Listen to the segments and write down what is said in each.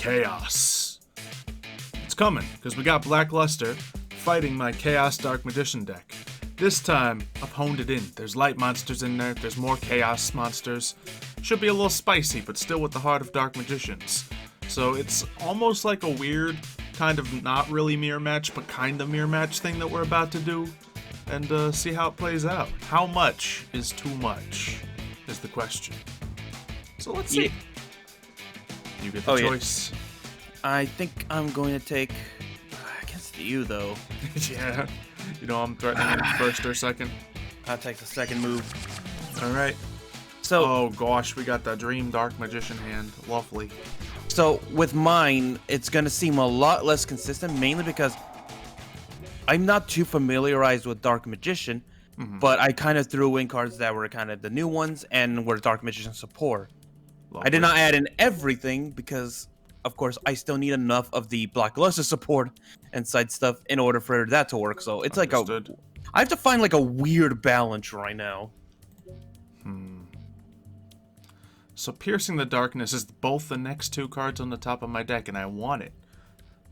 chaos. It's coming, because we got Blackluster fighting my Chaos Dark Magician deck. This time, I've honed it in. There's light monsters in there, there's more chaos monsters. Should be a little spicy, but still with the heart of Dark Magicians. So it's almost like a weird, kind of not really mirror match, but kind of mirror match thing that we're about to do. And see how it plays out. How much is too much, is the question. So let's see. You get the choice. Yeah. I think I'm going to take against you, though. Yeah. You know I'm threatening it first or second. I'll take the second move. Alright. So, oh gosh, we got the Dream Dark Magician hand. Lovely. So with mine, it's going to seem a lot less consistent, mainly because I'm not too familiarized with Dark Magician, but I kind of threw in cards that were kind of the new ones and were Dark Magician support. Lovely. I did not add in everything because, of course, I still need enough of the Blackluster support and side stuff in order for that to work. So it's Understood. like I have to find like a weird balance right now. So Piercing the Darkness is both the next two cards on the top of my deck, and I want it.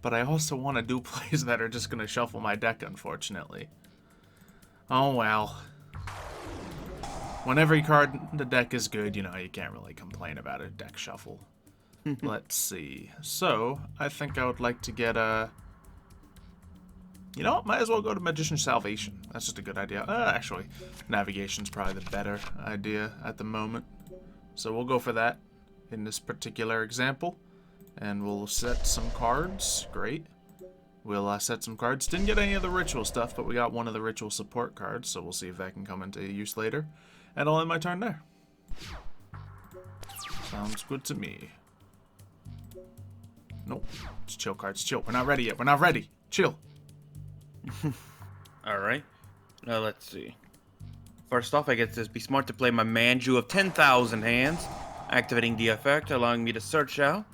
But I also want to do plays that are just going to shuffle my deck, unfortunately. Oh well. When every card in the deck is good, you know, you can't really complain about a deck shuffle. Let's see. So, I think I would like to get a... You know what? Might as well go to Magician Salvation. That's just a good idea. Actually, Navigation's probably the better idea at the moment. So we'll go for that in this particular example. And we'll set some cards. Great. We'll set some cards. Didn't get any of the ritual stuff, but we got one of the ritual support cards, so we'll see if that can come into use later. And I'll end my turn there. Sounds good to me. Nope. It's chill cards. Chill. We're not ready yet. We're not ready. Chill. Alright. Now let's see. First off, I get to be smart to play my Manju of 10,000 hands, activating the effect, allowing me to search out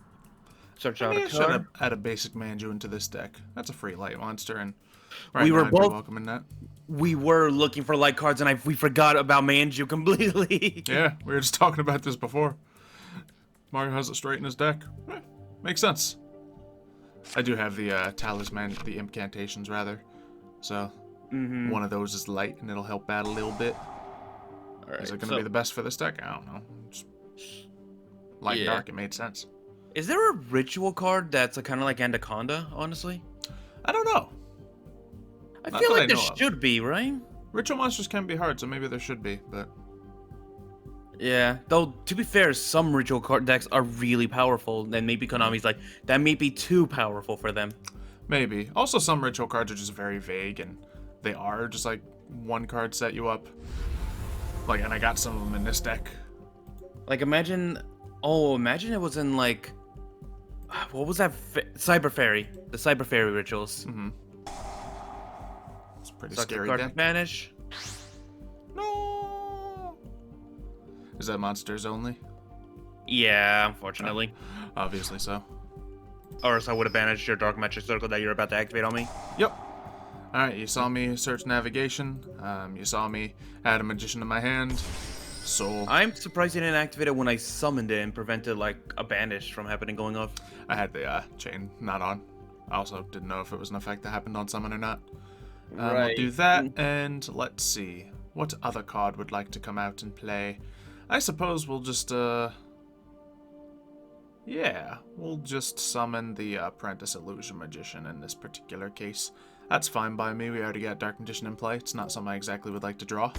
a Should card. have add a basic Manju into this deck. That's a free light monster, and We were now I'd be both- welcome in that. We were looking for light cards, and we forgot about Manju completely. Yeah, we were just talking about this before. Mario has it straight in his deck. Makes sense. I do have the talisman, the incantations rather. So one of those is light, and it'll help out a little bit. Alright, Is it going to be the best for this deck? I don't know. Just light and Yeah. dark, it made sense. Is there a ritual card that's kind of like Anaconda, honestly? I don't know. I Not feel that I like there know of. should be, right? Ritual monsters can be hard, so maybe there should be, but... Yeah, though, to be fair, some ritual card decks are really powerful, and maybe Konami's like, that may be too powerful for them. Maybe. Also, some ritual cards are just very vague, and they are just like one card set you up. Like, and I got some of them in this deck. Like, imagine it was in, like, what was that? Cyber Fairy. The Cyber Fairy rituals. It's a pretty Suck a scary card deck. banish. No. Is that monsters only? Yeah, unfortunately. Obviously so. Or else I would have banished your Dark Magic Circle that you're about to activate on me. Yep. Alright, you saw me search navigation. You saw me add a magician to my hand. So I'm surprised you didn't activate it when I summoned it and prevented, like, a banish from going off. I had the chain not on. I also didn't know if it was an effect that happened on summon or not. We'll do that, and let's see. What other card would like to come out and play? I suppose we'll just, yeah, we'll just summon the Apprentice Illusion Magician in this particular case. That's fine by me. We already got Dark Magician in play. It's not something I exactly would like to draw.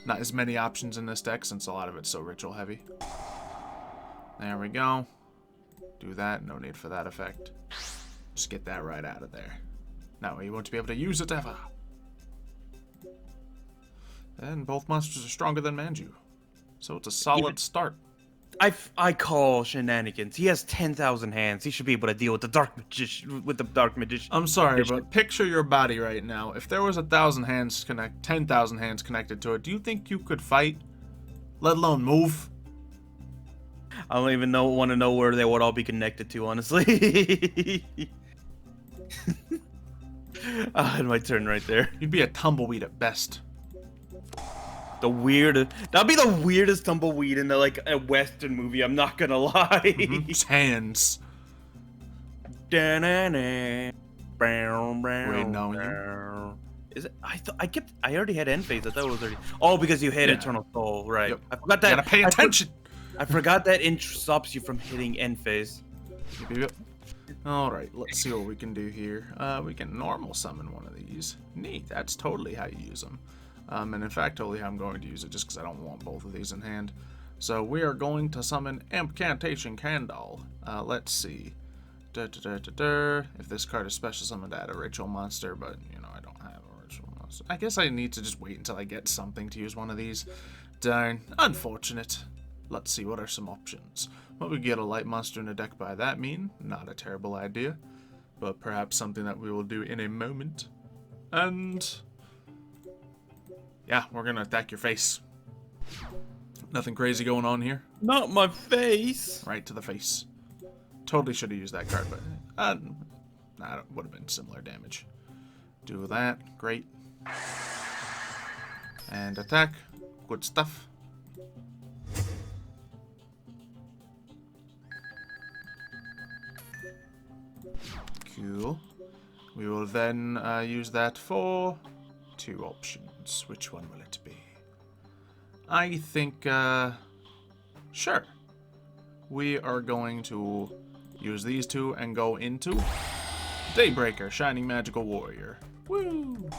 Not as many options in this deck since a lot of it's so ritual heavy. There we go. Do that. No need for that effect. Just get that right out of there. Now you won't be able to use it ever. And both monsters are stronger than Manju. So it's a solid start. I call shenanigans. He has 10,000 hands. He should be able to deal with the Dark Magician. I'm sorry, but picture your body right now. If there was 10,000 hands 10,000 hands connected to it, do you think you could fight? Let alone move? I don't even want to know where they would all be connected to, honestly. I had my turn right there. You'd be a tumbleweed at best. The weird. That'd be the weirdest tumbleweed in like a Western movie. I'm not gonna lie. Its hands. Da-na-na. Waiting on you. Is it? I already had end phase. I thought it was already. Oh, because you hit Yeah. Eternal Soul, right? Yep. I forgot You that. gotta pay attention. I forgot that int stops you from hitting end phase. Yep. Alright, let's see what we can do here. We can normal summon one of these. Neat, that's totally how you use them. And in fact, totally how I'm going to use it, just because I don't want both of these in hand. So we are going to summon Incantation Candle. Let's see. If this card is special summoned, add a ritual monster, but, you know, I don't have a ritual monster. I guess I need to just wait until I get something to use one of these. Darn, unfortunate. Let's see, what are some options? Well, we get a light monster in a deck by that mean. Not a terrible idea, but perhaps something that we will do in a moment. And yeah, we're gonna attack your face. Nothing crazy going on here. Not my face. Right to the face. Totally should have used that card, but nah, it would have been similar damage. Do that, great. And attack, good stuff. Cool. We will then use that for 2 options. Which one will it be? I think, sure. We are going to use these 2 and go into Daybreaker, Shining Magical Warrior. Woo!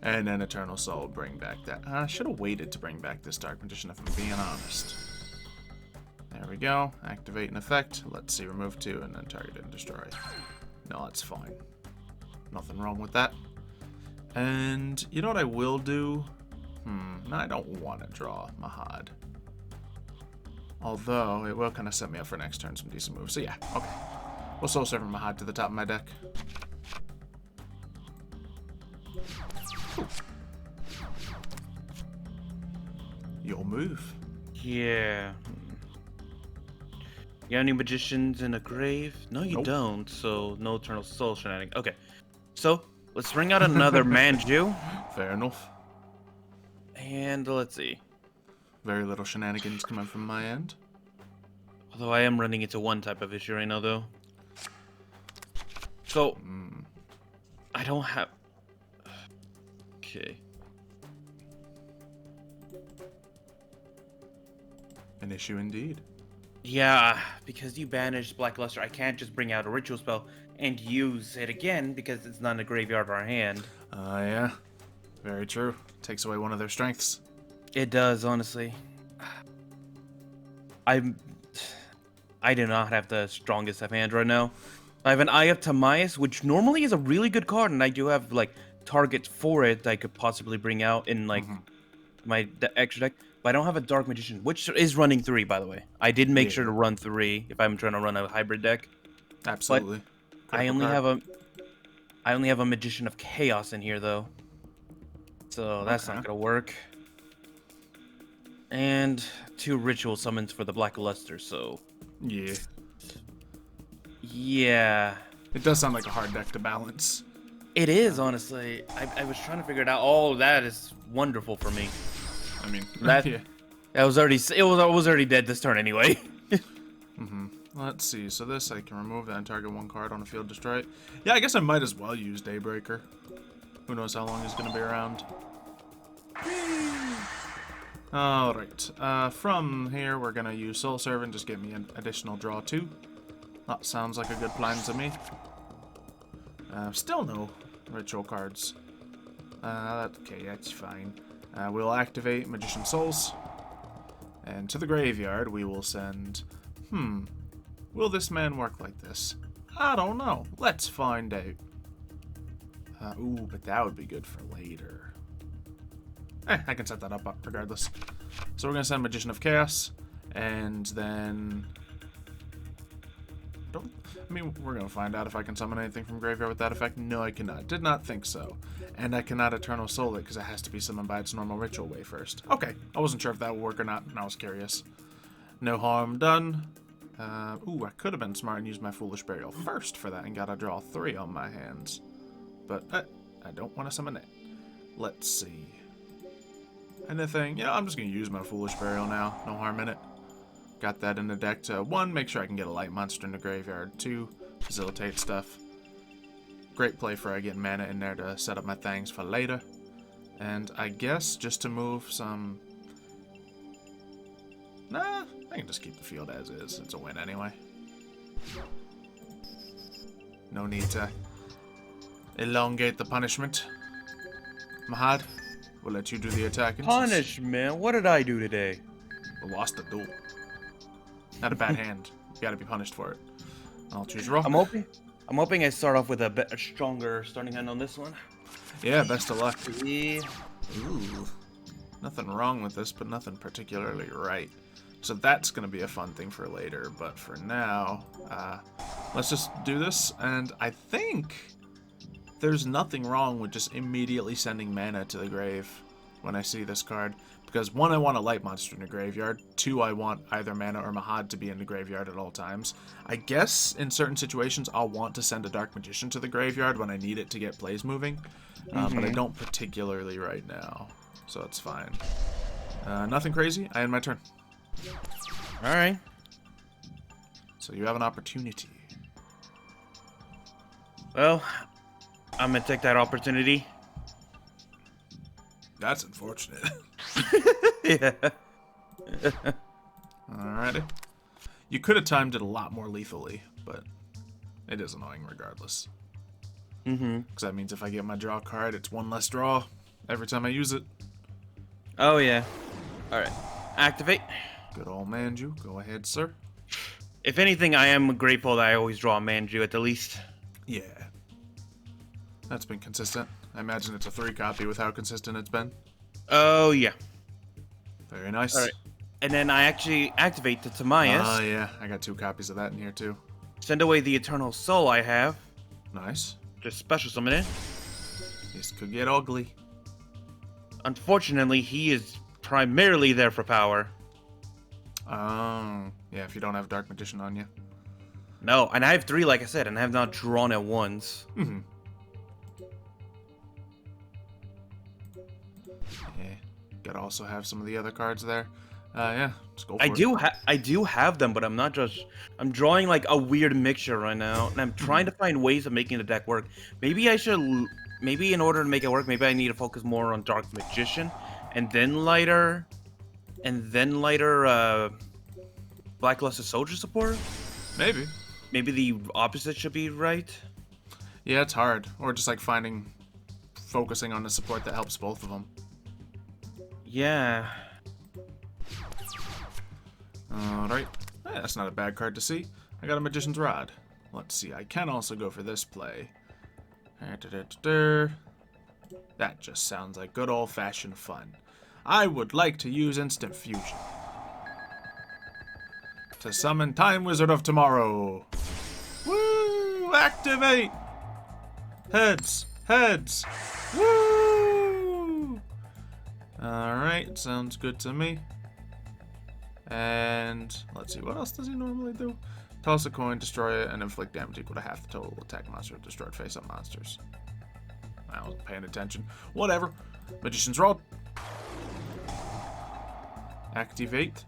And then Eternal Soul, bring back that. I should have waited to bring back this Dark Magician if I'm being honest. There we go. Activate an effect. Let's see, remove 2 and then target and destroy. No, that's fine. Nothing wrong with that. And you know what I will do? No, I don't want to draw Mahad. Although, it will kind of set me up for next turn some decent moves. So yeah, okay. We'll Soul Servant Mahad to the top of my deck. Ooh. Your move. Yeah. You have any magicians in a grave? No, you Nope. don't. So no Eternal Soul shenanigans. Okay. So let's bring out another Manju. Fair enough. And let's see. Very little shenanigans coming from my end. Although I am running into one type of issue right now, though. So I don't have. Okay. An issue indeed. Yeah, because you banished Black Luster, I can't just bring out a ritual spell and use it again because it's not in the graveyard or our hand. Yeah. Very true. Takes away one of their strengths. It does, honestly. I do not have the strongest of hand right now. I have an Eye of Timaeus, which normally is a really good card, and I do have like targets for it that I could possibly bring out in like my extra deck. But I don't have a Dark Magician, which is running 3, by the way. I did make sure to run 3 if I'm trying to run a hybrid deck. Absolutely. But I only have a Magician of Chaos in here though, so that's not gonna work. And 2 ritual summons for the Black Luster, so Yeah. yeah. It does sound like a hard deck to balance. It is, honestly. I was trying to figure it out. Oh, that is wonderful for me. I mean, That yeah. I was already dead this turn anyway. Let's see. So this, I can remove that and target 1 card on a field, destroy it. Yeah, I guess I might as well use Daybreaker. Who knows how long he's going to be around. Alright. From here, we're going to use Soul Servant. Just give me an additional draw 2. That sounds like a good plan to me. Still no ritual cards. Okay, that's fine. We'll activate Magician Souls. And to the graveyard, we will send... Will this man work like this? I don't know. Let's find out. Ooh, but that would be good for later. I can set that up regardless. So we're going to send Magician of Chaos. And then... we're going to find out if I can summon anything from graveyard with that effect. No, I cannot. Did not think so. And I cannot Eternal Soul it because it has to be summoned by its normal ritual way first. Okay, I wasn't sure if that would work or not, and I was curious. No harm done. Ooh, I could have been smart and used my Foolish Burial first for that and got to draw 3 on my hands. But I don't want to summon it. Let's see. anything. Yeah, I'm just going to use my Foolish Burial now. No harm in it. Got that in the deck to, 1, make sure I can get a light monster in the graveyard. 2, facilitate stuff. Great play for getting mana in there to set up my things for later. And I guess just to move some... Nah, I can just keep the field as is. It's a win anyway. No need to elongate the punishment. Mahad, we'll let you do the attacking. Punishment? What did I do today? We lost the duel. Not a bad hand. You gotta be punished for it. I'll choose rock. I'm hoping I start off with a bit stronger starting hand on this one. Yeah, best of luck. Yeah. Ooh. Nothing wrong with this, but nothing particularly right. So that's going to be a fun thing for later, but for now, let's just do this, and I think there's nothing wrong with just immediately sending mana to the grave when I see this card, because 1, I want a light monster in the graveyard, 2, I want either mana or Mahad to be in the graveyard at all times. I guess in certain situations I'll want to send a Dark Magician to the graveyard when I need it to get plays moving, but I don't particularly right now, so it's fine. Nothing crazy, I end my turn. Alright. So you have an opportunity. Well, I'm gonna take that opportunity. That's unfortunate. Yeah. Alrighty. You could have timed it a lot more lethally, but it is annoying regardless. Because that means if I get my draw card, it's 1 less draw every time I use it. Oh, yeah. Alright. Activate. Good old Manju. Go ahead, sir. If anything, I am grateful that I always draw a Manju at the least. Yeah. That's been consistent. I imagine it's a 3 copy with how consistent it's been. Oh, yeah. Very nice. Alright. And then I actually activate the Timaeus. Oh, yeah. I got 2 copies of that in here, too. Send away the Eternal Soul I have. Nice. Just special summon it. This could get ugly. Unfortunately, he is primarily there for power. Oh. Yeah, if you don't have Dark Magician on you. No, and I have 3, like I said, and I have not drawn it once. Yeah. Gotta also have some of the other cards there. Yeah, let's go for it. I do have them, but I'm drawing like a weird mixture right now, and I'm trying to find ways of making the deck work. Maybe in order to make it work, maybe I need to focus more on Dark Magician, and then lighter, Blackluster Soldier support. Maybe the opposite should be right. Yeah, it's hard. Or just like focusing on the support that helps both of them. Yeah. Alright. That's not a bad card to see. I got a Magician's Rod. Let's see, I can also go for this play. That just sounds like good old-fashioned fun. I would like to use Instant Fusion to summon Time Wizard of Tomorrow. Woo! Activate! Heads! Heads! Woo! Alright, sounds good to me. And let's see, what else does he normally do? Toss a coin, destroy it, and inflict damage equal to half the total attack monster of destroyed face-up monsters. I wasn't paying attention. Whatever. Magician's Rod. Activate.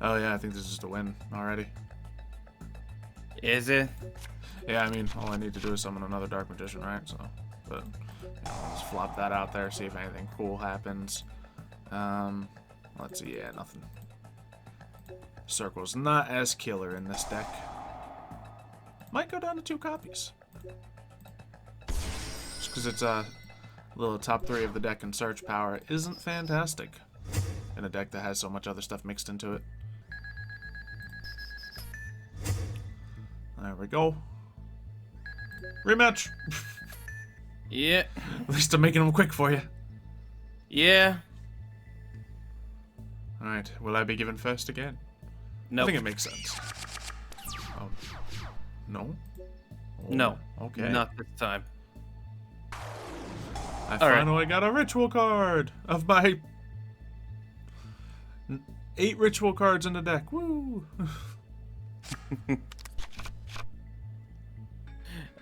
Oh yeah, I think this is just a win already. Is it? Yeah, I mean, all I need to do is summon another Dark Magician, right? So, but I'll just flop that out there, see if anything cool happens. Let's see, yeah, nothing. Circle's not as killer in this deck. Might go down to 2 copies. Just because it's a little top 3 of the deck and search power isn't fantastic in a deck that has so much other stuff mixed into it. There we go. Rematch! Yeah. At least I'm making them quick for you. Yeah. Alright, will I be given first again? No. I think it makes sense. Oh. No? Oh, No. Okay. Not this time. I finally got a ritual card of my 8 ritual cards in the deck. Woo!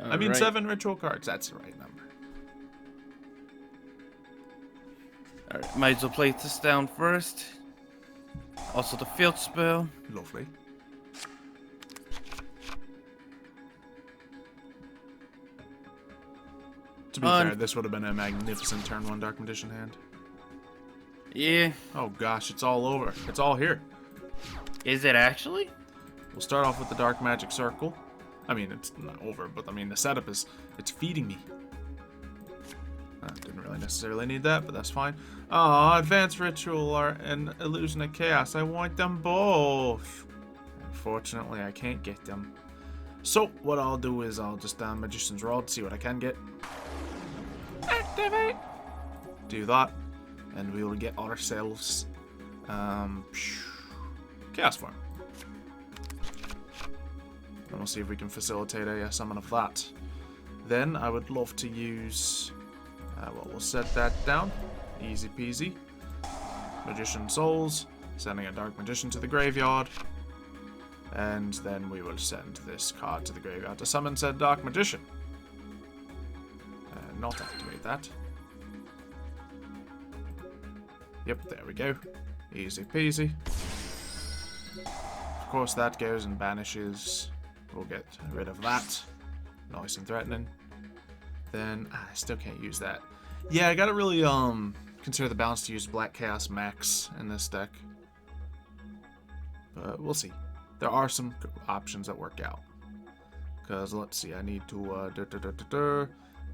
I mean, 7 ritual cards. That's the right number. Alright, might as well place this down first. Also the field spell. Lovely. To be fair, this would have been a magnificent turn 1 Dark Magician hand. Yeah. Oh gosh, it's all over. It's all here. Is it actually? We'll start off with the Dark Magic Circle. I mean, it's not over, but I mean, the setup is, it's feeding me. Didn't really necessarily need that, but that's fine. Oh, Advanced Ritual Art and Illusion of Chaos. I want them both. Unfortunately, I can't get them. So, what I'll do is I'll just Magician's Rod, see what I can get. Activate! Do that, and we will get ourselves Chaos Form. And we'll see if we can facilitate a summon of that. Then I would love to use... well, we'll set that down. Easy peasy. Magician Souls. Sending a Dark Magician to the graveyard. And then we will send this card to the graveyard to summon said Dark Magician. And not activate that. Yep, there we go. Easy peasy. Of course that goes and banishes. We'll get rid of that. Nice and threatening. Then I still can't use that. Yeah, I gotta really consider the balance to use Black Chaos Max in this deck. But we'll see. There are some options that work out. Because let's see, I need to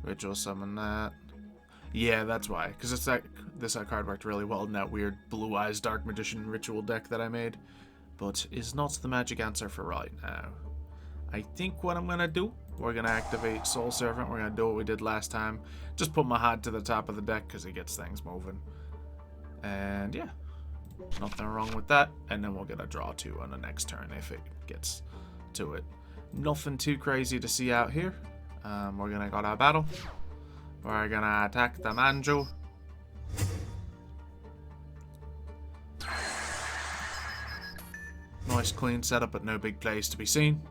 ritual summon that. Yeah, that's why. Because it's that this card worked really well in that weird Blue Eyes Dark Magician ritual deck that I made. But is not the magic answer for right now. I think what I'm gonna do, we're gonna activate Soul Servant. We're gonna do what we did last time. Just put my Mahad to the top of the deck because it gets things moving. And yeah, nothing wrong with that. And then we'll get a draw 2 on the next turn if it gets to it. Nothing too crazy to see out here. We're gonna go to battle. We're gonna attack the Manju. Nice clean setup, but no big plays to be seen.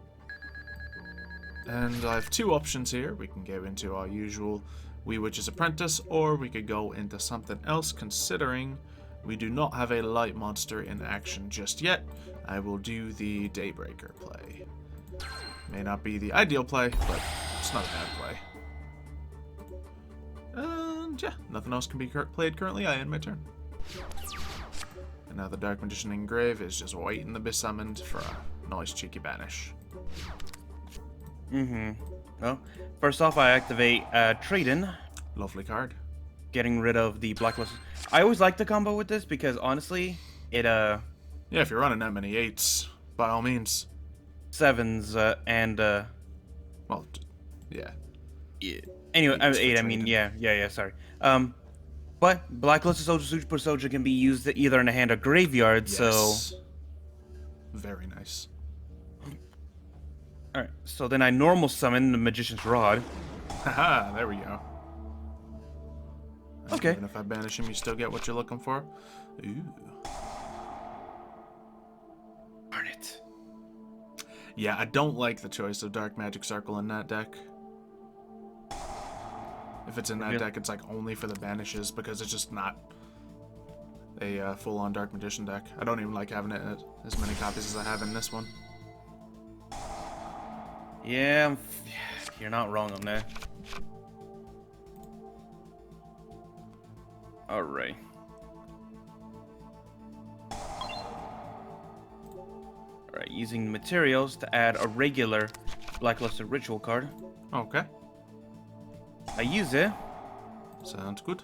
And I have 2 options here. We can go into our usual Wee Witch's Apprentice, or we could go into something else, considering we do not have a light monster in action just yet. I will do the Daybreaker play. May not be the ideal play, but it's not a bad play. And yeah, nothing else can be played currently. I end my turn. And now the Dark Magician in grave is just waiting to be summoned for a nice cheeky banish. Well, first off, I activate Trade-in. Lovely card. Getting rid of the Blacklist. I always like the combo with this because honestly, it yeah, if you're running that many 8s, by all means. 7s and well, yeah. Anyway, 8. I mean, yeah. Sorry. But Blacklisted Soldier, Super Soldier can be used either in a hand or graveyard. Yes. So very nice. All right. So then I normal summon the Magician's Rod. Haha, there we go. Okay. Even if I banish him, you still get what you're looking for. Ooh. Darn it. Yeah, I don't like the choice of Dark Magic Circle in that deck. If it's in that deck, it's like only for the banishes because it's just not a full-on Dark Magician deck. I don't even like having it in as many copies as I have in this one. Yeah, you're not wrong on that. Alright. Alright, using the materials to add a regular Blacklisted Ritual card. Okay. I use it. Sounds good.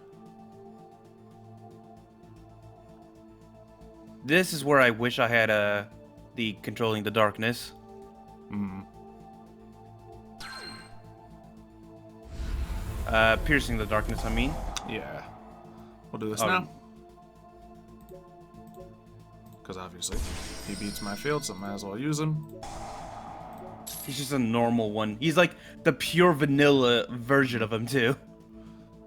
This is where I wish I had the Controlling the Darkness. Piercing the Darkness, I mean. Yeah. We'll do this now. Because obviously, he beats my field, so I might as well use him. He's just a normal one. He's like the pure vanilla version of him, too.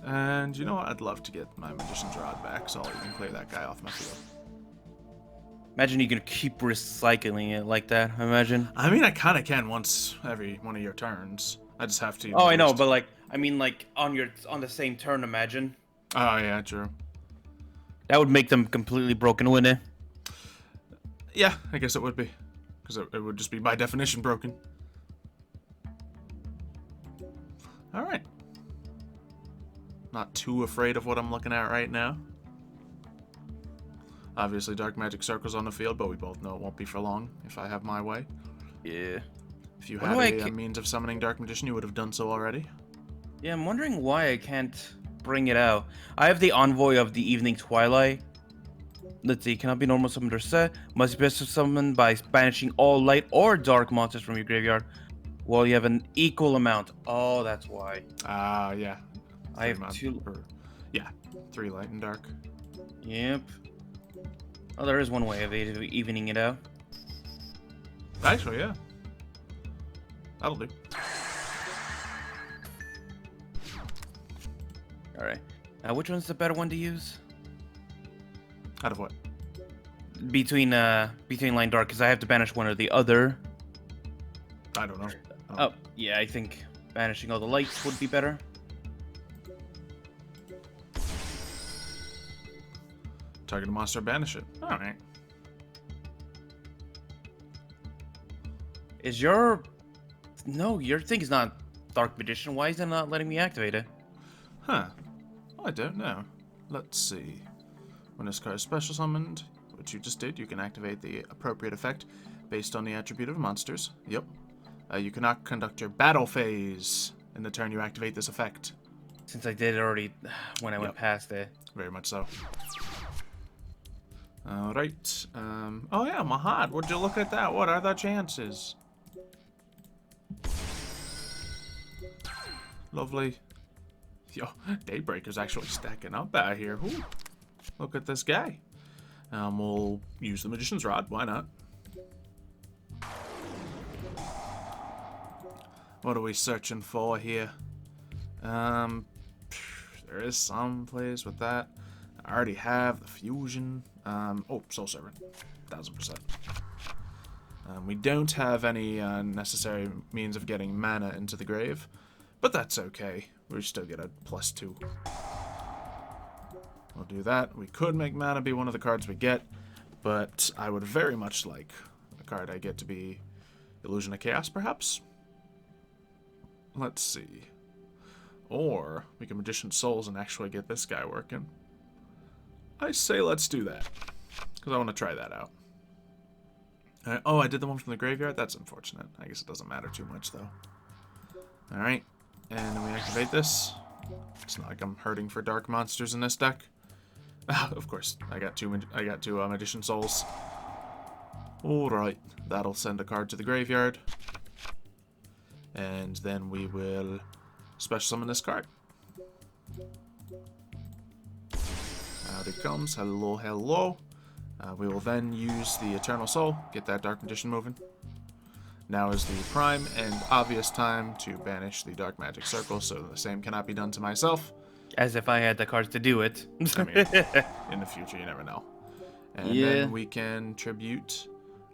And you know what? I'd love to get my Magician's Rod back, so I'll even clear that guy off my field. Imagine you can keep recycling it like that, imagine. I mean, I kind of can once every one of your turns. I just have to... Oh, I know, but like, I mean, like, on the same turn, imagine. Oh, yeah, true. That would make them completely broken, wouldn't it? Yeah, I guess it would be. Because it would just be by definition broken. Alright. Not too afraid of what I'm looking at right now. Obviously, Dark Magic Circle's on the field, but we both know it won't be for long if I have my way. Yeah. If you had a means of summoning Dark Magician, you would have done so already. Yeah, I'm wondering why I can't bring it out. I have the Envoy of the Evening Twilight. Let's see, cannot be normal summoned or set. Must be best summoned by banishing all light or dark monsters from your graveyard. Well, you have an equal amount. Oh, that's why. Yeah. I have two. Yeah, 3 light and dark. Yep. Oh, there is one way of evening it out. Actually, yeah. That'll do. Alright. Now, which one's the better one to use? Out of what? Between light and dark, because I have to banish one or the other. I don't know. Oh, yeah, I think banishing all the lights would be better. Target a monster, banish it. Alright. Is your... No, your thing is not Dark Magician. Why is it not letting me activate it? Huh. I don't know. Let's see. When this card is special summoned, which you just did, you can activate the appropriate effect based on the attribute of monsters. Yep. You cannot conduct your battle phase in the turn you activate this effect. Since I did it already when I went past it. Very much so. Alright. Oh yeah, Mahad, would you look at that? What are the chances? Lovely. Yo, Daybreaker's actually stacking up out here. Ooh, look at this guy. We'll use the Magician's Rod. Why not? What are we searching for here? There is some place with that. I already have the Fusion. Oh, Soul Servant. 1000%. We don't have any necessary means of getting mana into the grave, but that's okay. We still get a +2. We'll do that. We could make mana be one of the cards we get, but I would very much like a card I get to be Illusion of Chaos, perhaps? Let's see. Or we can Magician Souls and actually get this guy working. I say let's do that, because I want to try that out. Oh, I did the one from the graveyard? That's unfortunate. I guess it doesn't matter too much, though. Alright, and then we activate this. It's not like I'm hurting for dark monsters in this deck. Of course, I got two Magician Souls. Alright, that'll send a card to the graveyard. And then we will special summon this card. Out it comes. Hello, hello. We will then use the Eternal Soul, get that Dark Magician moving. Now is the prime and obvious time to banish the Dark Magic Circle, so the same cannot be done to myself. As if I had the cards to do it. I mean, in the future, you never know. And then we can tribute,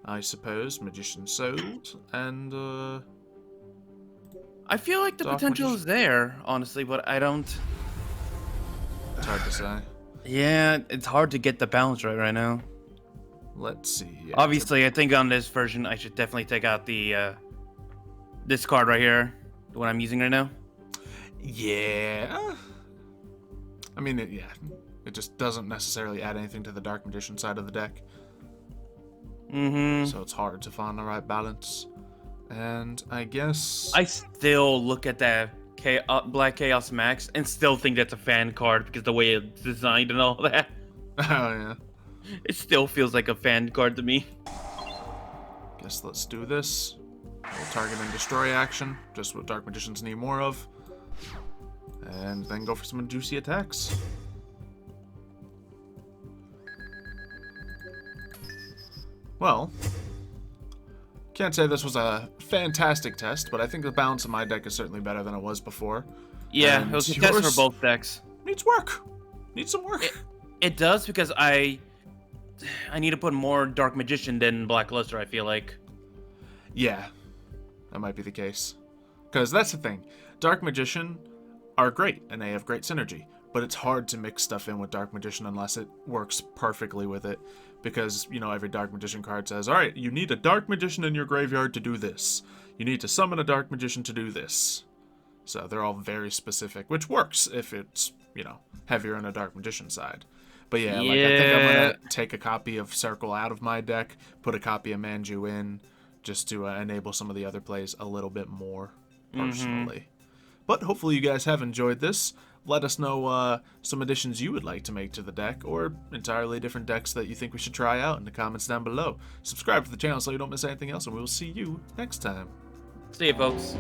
I suppose, Magician Souls, and, I feel like the potential is there, honestly, but I don't... It's hard to say. Yeah, it's hard to get the balance right now. Let's see. Yeah, obviously, I think on this version, I should definitely take out the, this card right here, the one I'm using right now. Yeah. I mean, it just doesn't necessarily add anything to the Dark Magician side of the deck. So it's hard to find the right balance. And I guess... I still look at that Black Chaos Max and still think that's a fan card because the way it's designed and all that. Oh, yeah. It still feels like a fan card to me. Guess let's do this. We'll target and destroy action, just what Dark Magicians need more of. And then go for some juicy attacks. Well, can't say this was a fantastic test, but I think the balance of my deck is certainly better than it was before. Yeah, it was a test for both decks. Needs work. Needs some work. It does, because I need to put more Dark Magician than Black Luster, I feel like. Yeah, that might be the case. Because that's the thing. Dark Magician are great, and they have great synergy. but it's hard to mix stuff in with Dark Magician unless it works perfectly with it, because, you know, every Dark Magician card says, alright, you need a Dark Magician in your graveyard to do this. You need to summon a Dark Magician to do this. So they're all very specific, which works if it's, you know, heavier on a Dark Magician side. But yeah, like, I think I'm going to take a copy of Circle out of my deck, put a copy of Manju in, just to enable some of the other plays a little bit more, personally. But hopefully you guys have enjoyed this. Let us know some additions you would like to make to the deck, or entirely different decks that you think we should try out in the comments down below. Subscribe to the channel so you don't miss anything else, and we will see you next time. See you, folks.